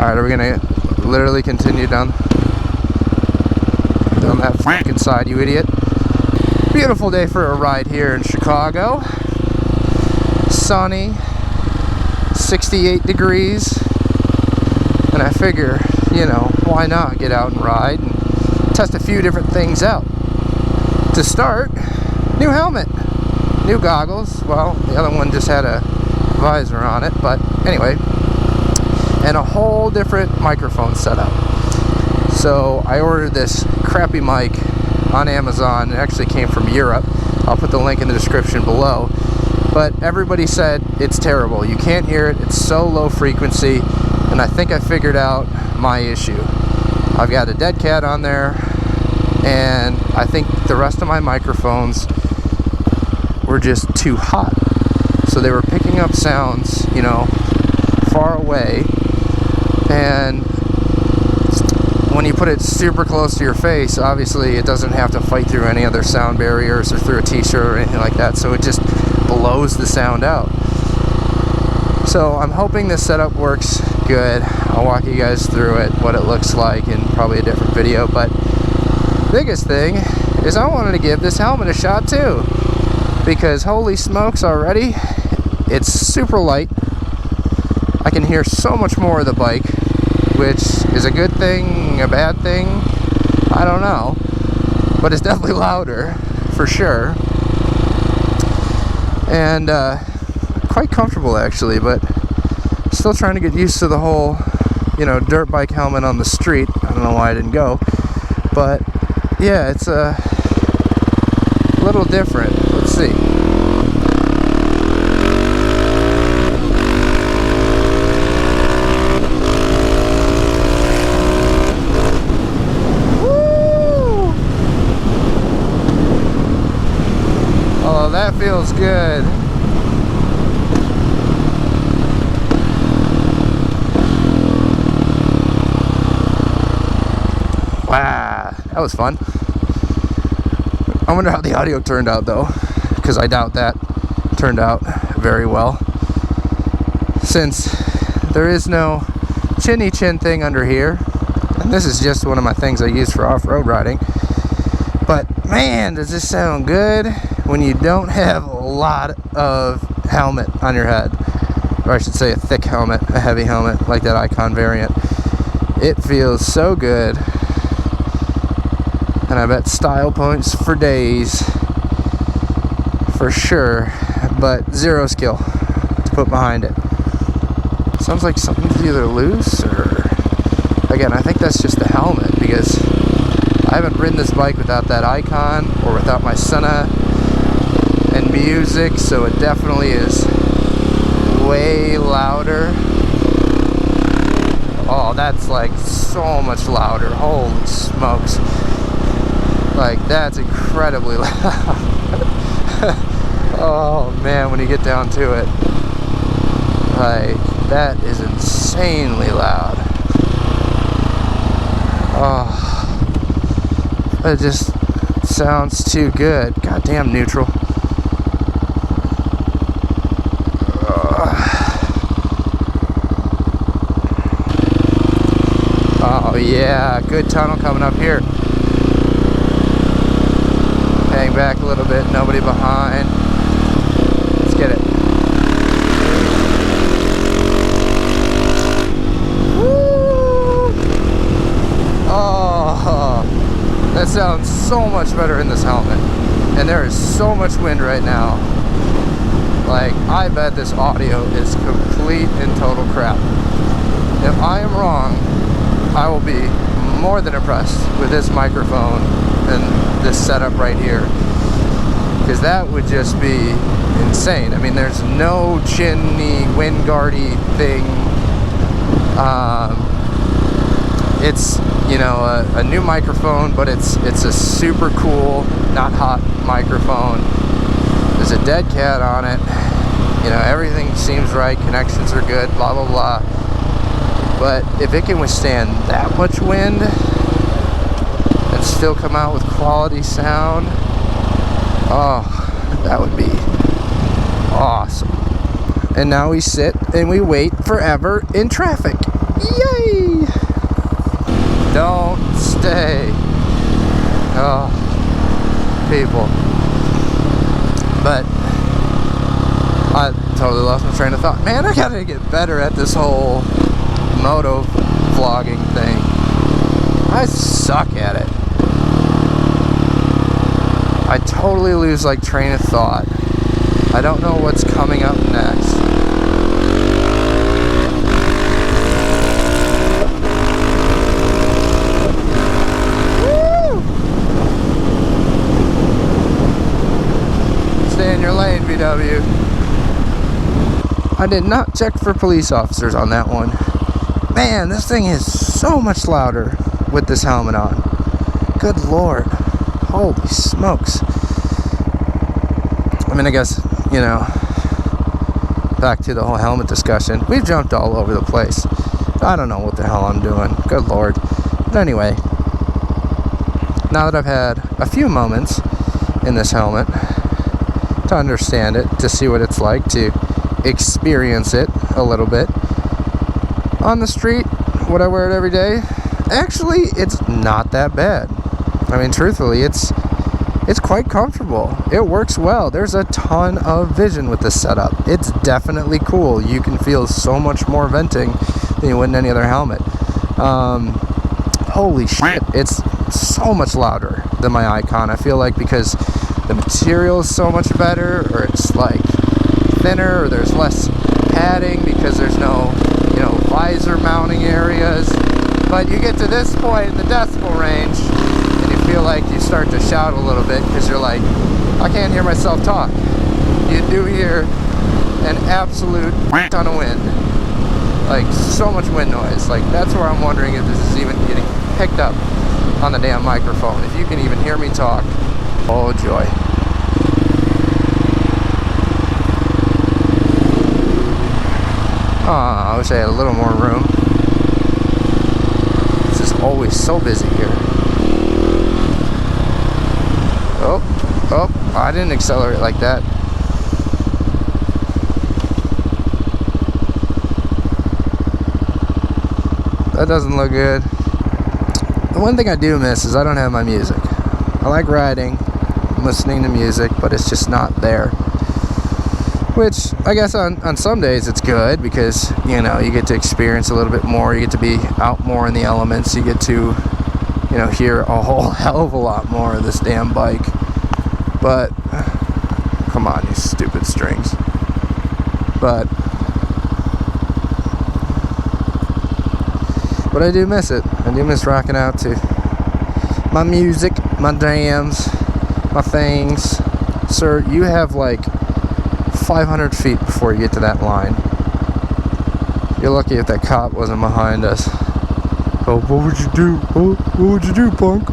Alright, are we gonna literally continue down that fucking side, you idiot? Beautiful day for a ride here in Chicago. Sunny, 68 degrees. And I figure, you know, why not get out and ride and test a few different things out. To start, new helmet, new goggles. Well, the other one just had a visor on it, but anyway. And a whole different microphone setup. So I ordered this crappy mic on Amazon. It actually came from Europe. I'll put the link in the description below. But everybody said it's terrible. You can't hear it. It's so low frequency. And I think I figured out my issue. I've got a dead cat on there. And I think the rest of my microphones were just too hot. So they were picking up sounds, you know, far away. And when you put it super close to your face, obviously it doesn't have to fight through any other sound barriers or through a t-shirt or anything like that, so it just blows the sound out. So I'm hoping this setup works good. I'll walk you guys through it, what it looks like in probably a different video, but biggest thing is I wanted to give this helmet a shot too, because holy smokes already, it's super light. I can hear so much more of the bike, which is a good thing, a bad thing, I don't know, but it's definitely louder for sure, and quite comfortable actually, but still trying to get used to the whole, you know, dirt bike helmet on the street. I don't know why I didn't go, but yeah, it's a little different. Let's see. That feels good. Wow, that was fun. I wonder how the audio turned out though, because I doubt that turned out very well, since there is no chinny chin thing under here, and this is just one of my things I use for off-road riding. But man, does this sound good when you don't have a lot of helmet on your head, or I should say a thick helmet, a heavy helmet like that Icon variant. It feels so good, and I bet style points for days for sure, but zero skill to put behind it. Sounds like something's either loose or, again, I think that's just the helmet, because I haven't ridden this bike without that Icon or without my Sony and music, so it definitely is way louder. Oh, that's like so much louder. Holy smokes. Like, that's incredibly loud. Oh man, when you get down to it, like, that is insanely loud. Oh, it just sounds too good. Goddamn neutral. Oh yeah, good tunnel coming up here. Hang back a little bit, nobody behind. Let's get it. Woo! Oh, that sounds so much better in this helmet. And there is so much wind right now. Like, I bet this audio is complete and total crap. If I am wrong, I will be more than impressed with this microphone and this setup right here, because that would just be insane. I mean, there's no chinny, wind guardy thing. It's, you know, a new microphone, but it's a super cool, not hot microphone. There's a dead cat on it. You know, everything seems right, connections are good, blah blah blah. But if it can withstand that much wind and still come out with quality sound, oh, that would be awesome. And now we sit and we wait forever in traffic. Yay! Don't stay. Oh, people. But I totally lost my train of thought. Man, I gotta get better at this whole moto vlogging thing. I suck at it. I totally lose like train of thought. I don't know what's coming up next. Woo! Stay in your lane, VW. I did not check for police officers on that one. Man, this thing is so much louder with this helmet on. Good Lord. Holy smokes. I mean, I guess, you know, back to the whole helmet discussion. We've jumped all over the place. I don't know what the hell I'm doing. Good Lord. But anyway, now that I've had a few moments in this helmet to understand it, to see what it's like, to experience it a little bit on the street, would I wear it every day? Actually, it's not that bad. I mean, truthfully, it's quite comfortable. It works well. There's a ton of vision with this setup. It's definitely cool. You can feel so much more venting than you would in any other helmet. Holy shit, it's so much louder than my Icon. I feel like because the material is so much better, or it's like thinner, or there's less padding because there's no, you know, visor mounting areas. But you get to this point in the decibel range and you feel like you start to shout a little bit because you're like, I can't hear myself talk. You do hear an absolute ton of wind. Like, so much wind noise. Like, that's where I'm wondering if this is even getting picked up on the damn microphone. If you can even hear me talk. Oh joy. I wish I had a little more room. This is always so busy here. Oh, I didn't accelerate like that. That doesn't look good. The one thing I do miss is I don't have my music. I like riding, listening to music, but it's just not there. Which, I guess on some days it's good because, you know, you get to experience a little bit more. You get to be out more in the elements. You get to, you know, hear a whole hell of a lot more of this damn bike. But, come on, you stupid strings. But I do miss it. I do miss rocking out to my music, my jams, my things. Sir, you have like 500 feet before you get to that line. You're lucky if that cop wasn't behind us. Oh, what would you do? Oh, what would you do, punk?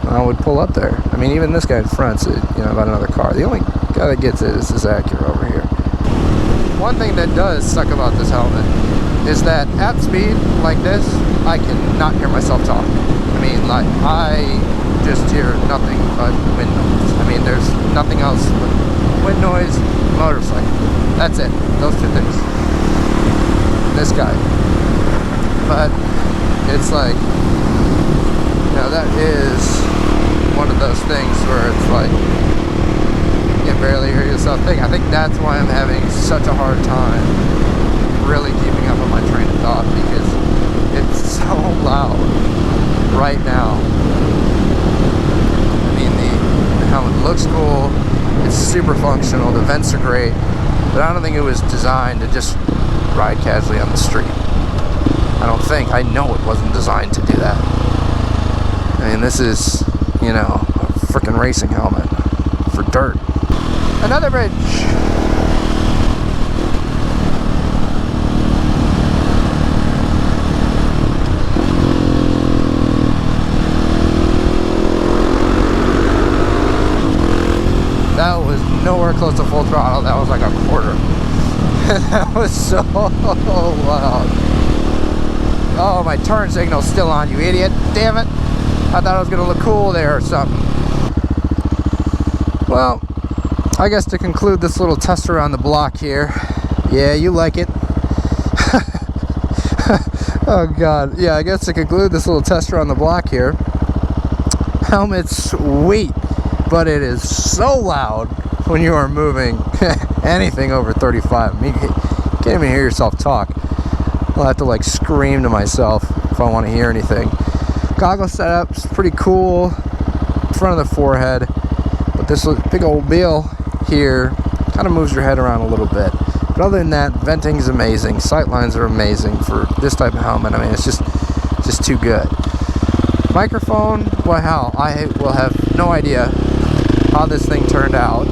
I would pull up there. I mean, even this guy in front's, you know, about another car. The only guy that gets it is this Acura over here. One thing that does suck about this helmet is that at speed like this, I cannot hear myself talk. I mean, like, I just hear nothing but wind noise. I mean, there's nothing else but wind noise, motorcycle. That's it. Those two things. This guy. But it's like, you know, that is one of those things where it's like you can barely hear yourself think. I think that's why I'm having such a hard time really keeping up with my train of thought, because it's so loud right now. I mean, the helmet looks cool, it's super functional, the vents are great, but I don't think it was designed to just ride casually on the street. I know it wasn't designed to do that. I mean, this is, you know, a freaking racing helmet for dirt. Another bridge. That was nowhere close to full throttle. That was like a quarter. That was so loud. Oh, my turn signal's still on, you idiot. Damn it. I thought I was going to look cool there or something. Well, I guess to conclude this little test around the block here. Yeah, you like it. Oh god, yeah, I guess to conclude this little tester on the block here, helmet's sweet, but it is so loud when you are moving anything over 35. I mean, you can't even hear yourself talk. I'll have to like scream to myself if I want to hear anything. Goggle setup's pretty cool, front of the forehead, but this big old bill here kind of moves your head around a little bit. But other than that, venting's amazing, sight lines are amazing for this type of helmet. I mean, it's just too good. Microphone, well, hell, I will have no idea how this thing turned out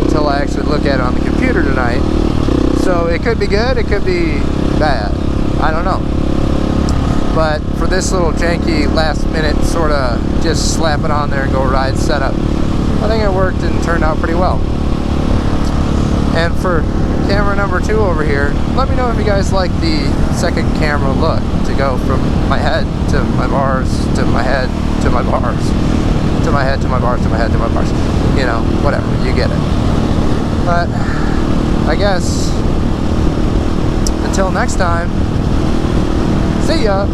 until I actually look at it on the computer tonight. So it could be good, it could be bad, I don't know. But for this little janky last minute sort of just slap it on there and go ride setup, I think it worked and turned out pretty well. And for camera number 2 over here, let me know if you guys like the second camera look, to go from my head to my bars, to my head to my bars, to my head to my bars, to my head to my bars. You know, whatever, you get it. But I guess until next time, see ya!